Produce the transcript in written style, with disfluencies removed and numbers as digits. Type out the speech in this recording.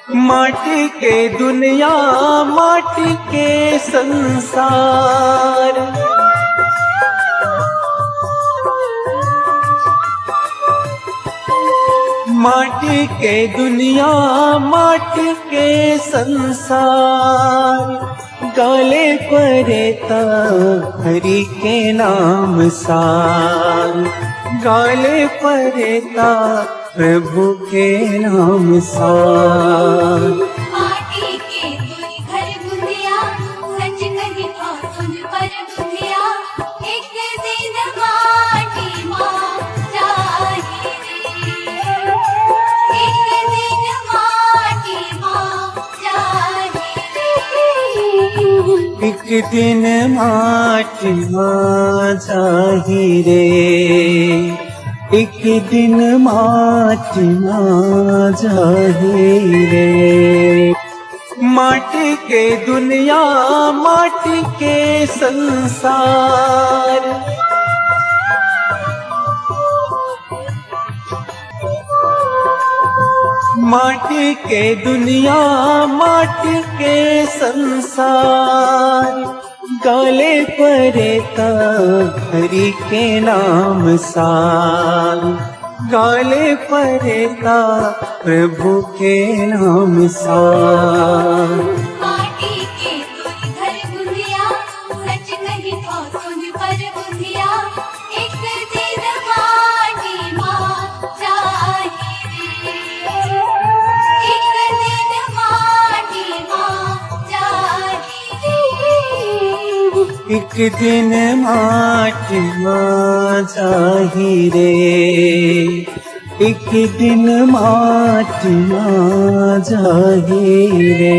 माटी के दुनिया माटी के संसार, माटी के दुनिया माटी के संसार। गाले परेता हरि के नाम सार, गाले परेता प्रभु के नाम सार। माटी के तुझ घर बुंदिया, सच कही तो तुझ पर बुंदिया। एक दिन माटी माँ जाही रे, एक दिन माटी माँ जाही रे। एक दिन माटी माँ जाही रे, एक दिन माटी माँ जाही रे। माटी के दुनिया माटी के संसार, माटी के दुनिया माटी के संसार। गाले परेता हरि के नाम सार, गाले परेता प्रभु के नाम सार। माटी के तुझ घर बुंदिया, सच कही तो तुझ पर बुंदिया। एक दिन माटी माँ जाही रे, एक दिन माटी माँ जाही रे। एक दिन माटी माँ जाही रे, एक दिन माटी माँ जाही रे।